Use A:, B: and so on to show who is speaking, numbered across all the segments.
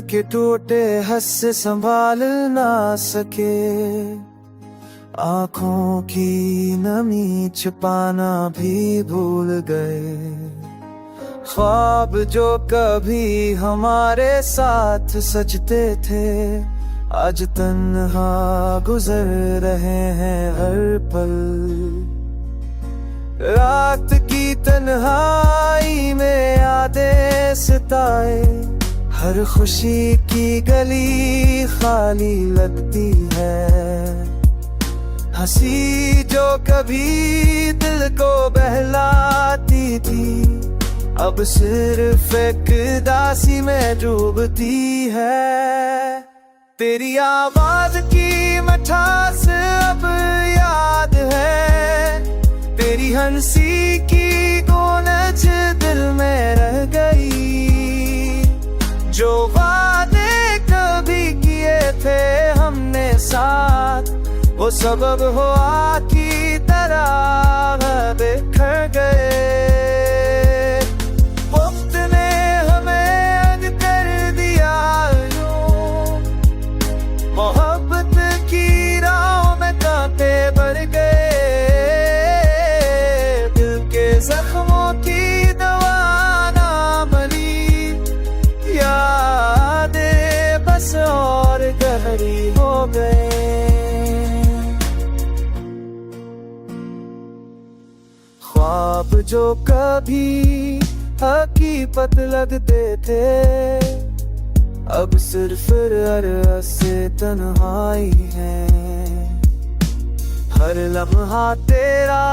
A: के टूटे हंस संभाल ना सके, आंखों की नमी छिपाना भी भूल गए। ख्वाब जो कभी हमारे साथ सजते थे, आज तन्हा गुजर रहे हैं हर पल। रात की तन्हाई में यादें सताए, हर खुशी की गली खाली लगती है। हंसी जो कभी दिल को बहलाती थी, अब सिर्फ एक दासी में डूबती है। तेरी आवाज की मिठास अब याद है, तेरी हंसी की गूंज दिल में रह गई। जो वादे कभी किए थे हमने साथ, वो सबब हुआ की तरह बिखर गए। वक्त ने हमें अद कर दिया यूं, मोहब्बत की राहों में कांटे बढ़ गए। दिल के जख्मों की दवा ना बनी, यादें बस और गहरी हो गए। ख्वाब जो कभी हकीकत लगते थे, अब सिर्फ अरस से तन्हाई है। हर लम्हा तेरा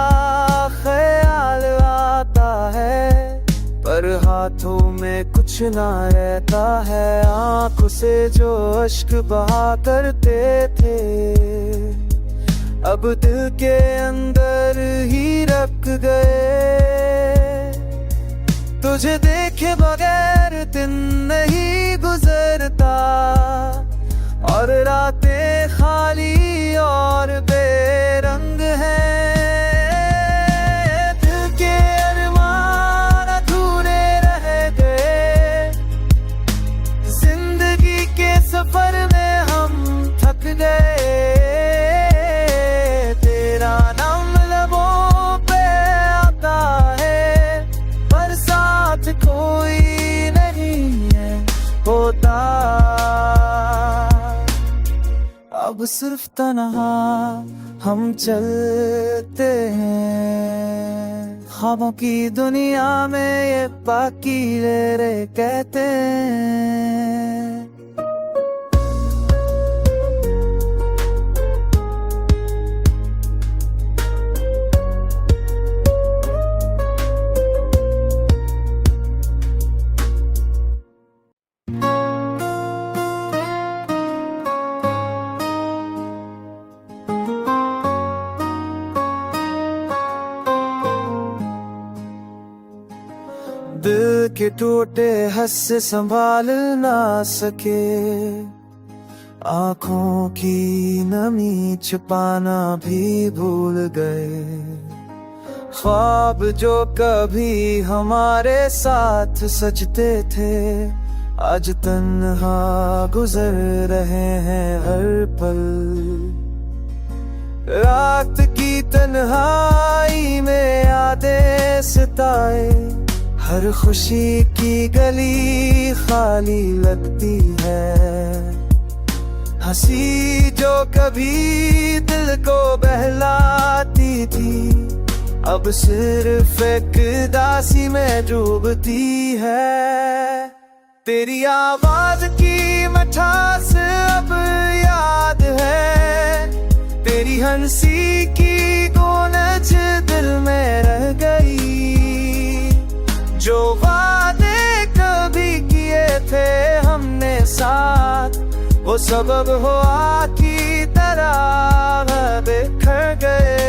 A: ख्याल आता है, पर हाथों में कुछ ना रहता है। आंखों से जो अश्क बहा करते थे, अब दिल के अंदर ही रख गए। तुझे देखे बगैर दिन नहीं गुजरता, और रातें खाली और बेरंग हैं। दिल के अरमान अधूरे रह गए, जिंदगी के सफर में हम थक गए। तेरा नाम लबों पे आता है, पर साथ कोई नहीं है होता। अब सिर्फ तन्हा हम चलते हैं, ख्वाबों की दुनिया में ये बाकी रे कहते हैं। दिल के टूटे हंस संभाल ना सके, आंखों की नमी छिपाना भी भूल गए। ख्वाब जो कभी हमारे साथ सजते थे, आज तन्हा गुजर रहे हैं हर पल। रात की तन्हाई में यादें सताए, हर खुशी की गली खाली लगती है। हंसी जो कभी दिल को बहलाती थी, अब सिर्फ एक दासी में डूबती है। तेरी आवाज की मिठास अब याद है, तेरी हंसी की गूंज दिल में रह गई। जो वादे कभी किए थे हमने साथ, वो सबब हुआ की तरह बिखर गए।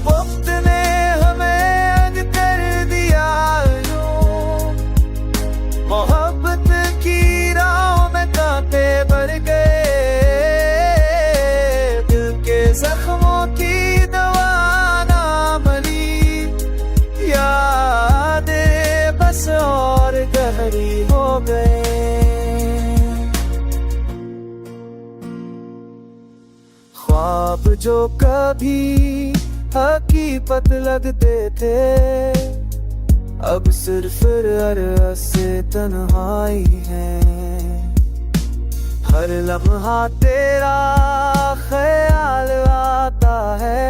A: वक्त ने हमें अद कर दिया यूं, मोहब्बत की राहों में कांटे बढ़ गए। दिल के जख्मों की दवा ना बनी, यादें बस और गहरी हो गए। जो कभी हकीकत लगते थे, अब सिर्फ अरस से तन्हाई है। हर लम्हा तेरा ख्याल आता है,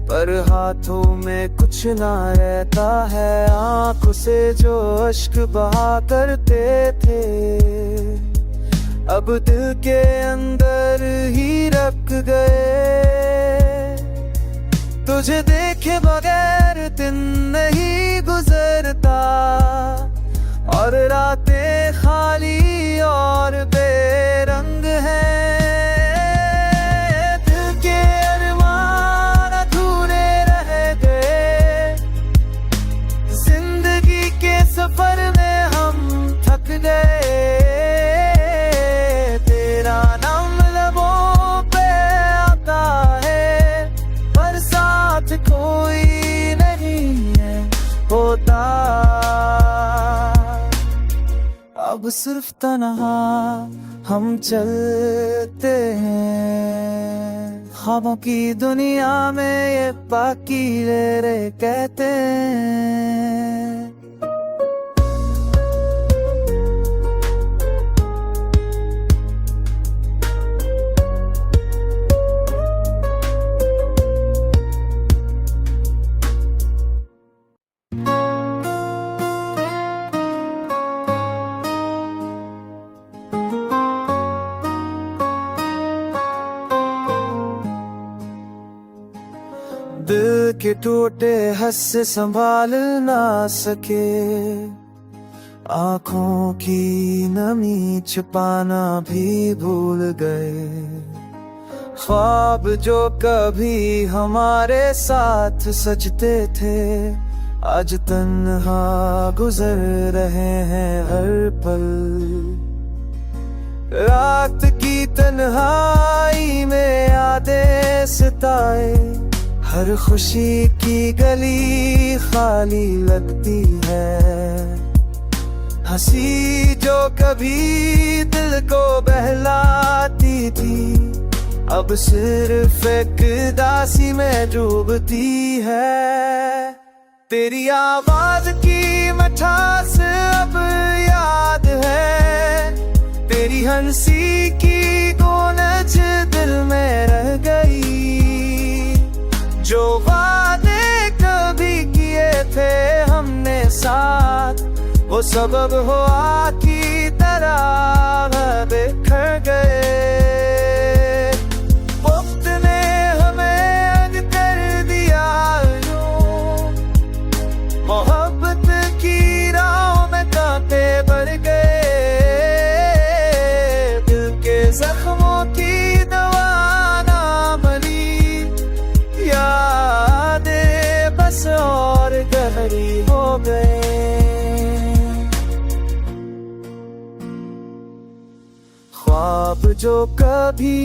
A: पर हाथों में कुछ ना रहता है। आंखों से जो अश्क बहा करते थे, अब दिल के अंदर ही रख गए। तुझे देखे बगैर दिन नहीं गुजरता, और रातें खाली और बेरंग हैं। दिल के अरमान अधूरे रह गए, जिंदगी के सफर में हम थक गए। तेरा नाम लबों पे आता है, पर साथ कोई नहीं है होता। अब सिर्फ तन्हा हम चलते हैं, ख्वाबों की दुनिया में ये बाकी रे कहते हैं। दिल के टूटे हंस संभाल ना सके, आंखों की नमी छुपाना भी भूल गए। ख्वाब जो कभी हमारे साथ सजते थे, आज तन्हा गुजर रहे हैं हर पल। रात की तन्हाई में यादें सताए, हर खुशी की गली खाली लगती है। हंसी जो कभी दिल को बहलाती थी, अब सिर्फ एक दासी में डूबती है। तेरी आवाज की मिठास अब याद है, तेरी हंसी की गूंज दिल में रह गई। जो वादे कभी किए थे हमने साथ, वो सबब हुआ की तरह बिखर गए। वक्त ने हमें अग कर दिया यूं, मोहब्बत की राहों में कांटे भर गए। दिल के जख्मों की दवा ना मिली, यादें बस और गहरी हो गए। ख्वाब जो कभी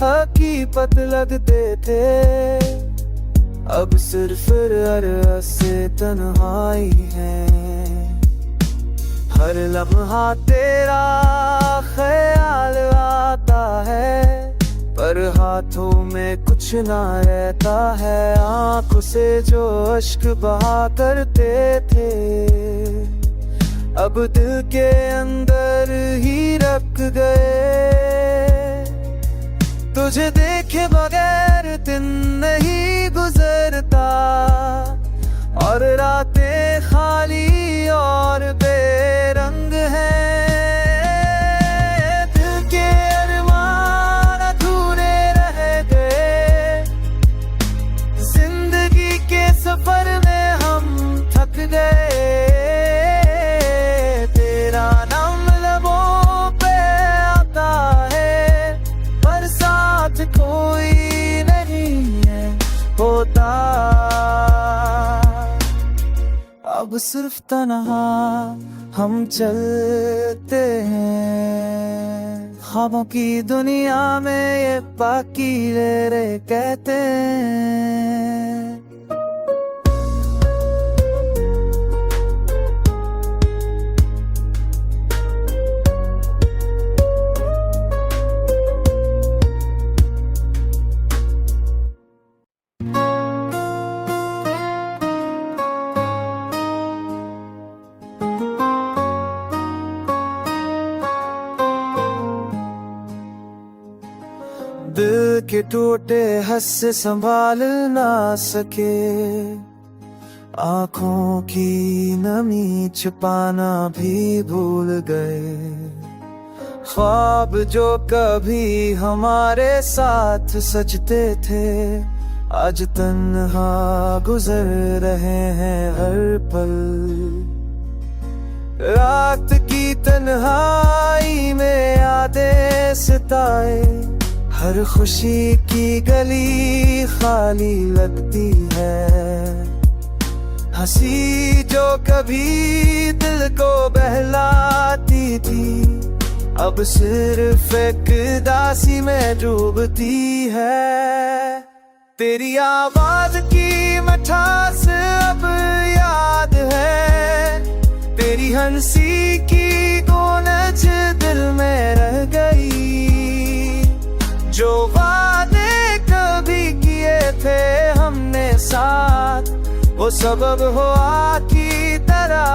A: हकीकत लगते थे, अब सिर्फ अरस से तन्हाई है। हर लम्हा तेरा ख्याल आता है, पर हाथों में कुछ ना रहता है। आंखों से जो अश्क बहा करते थे, अब दिल के अंदर ही रख गए। तुझे देखे बगैर दिन नहीं गुजरता, और रातें खाली और बेरंग हैं। दिल के अरमान अधूरे रह गए, जिंदगी के सफर में हम थक गए। तेरा नाम लबों पे आता है, पर साथ कोई नहीं है होता। अब सिर्फ तन्हा हम चलते हैं, ख्वाबों की दुनिया में ये बाकी रे कहते हैं। दिल के टूटे हंस संभाल ना सके, आंखों की नमी छिपाना भी भूल गए। ख्वाब जो कभी हमारे साथ सजते थे, आज तन्हा गुजर रहे हैं हर पल। रात की तन्हाई में यादें सताए, हर खुशी की गली खाली लगती है। हंसी जो कभी दिल को बहलाती थी, अब सिर्फ एक दासी में डूबती है। तेरी आवाज की मिठास अब याद है, तेरी हंसी की गूंज दिल में रह गई। जो वादे कभी किए थे हमने साथ, वो सबब हुआ की तरह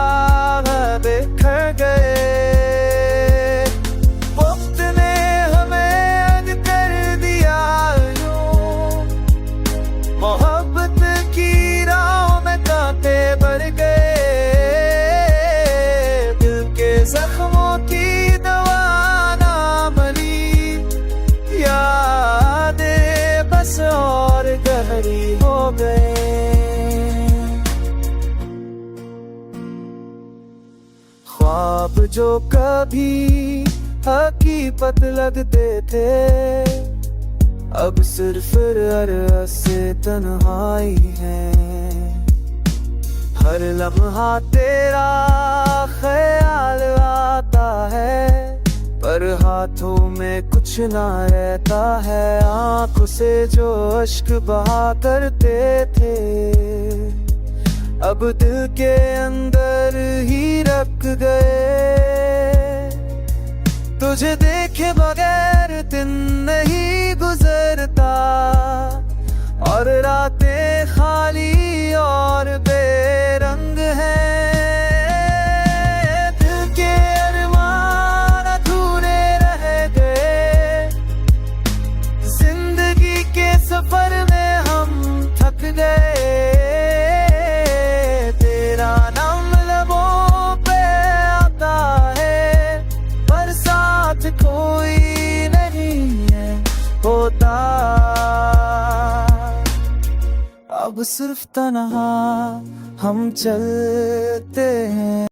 A: बिखर गए। वक्त ने हमें अद कर दिया यूं, मोहब्बत की राहों में कांटे भर गए। दिल के जख्मों की दवा ना मिली, यादें बस और गहरी हो गए। ख्वाब जो कभी हकीकत लगते थे, अब सिर्फ अरस से तन्हाई है। हर लम्हा तेरा ख्याल आता है, पर हाथों में कुछ ना रहता है। आंखों से जो अश्क बहा करते थे, अब दिल के अंदर ही रख गए। तुझे देखे बगैर दिन नहीं गुजरता, और रातें खाली और बेरंग हैं। दिल के अरमान अधूरे रह गए, जिंदगी के सफर में हम थक गए। तेरा नाम लबों पे आता है, पर साथ कोई नहीं है होता। अब सिर्फ तन्हा हम चलते हैं।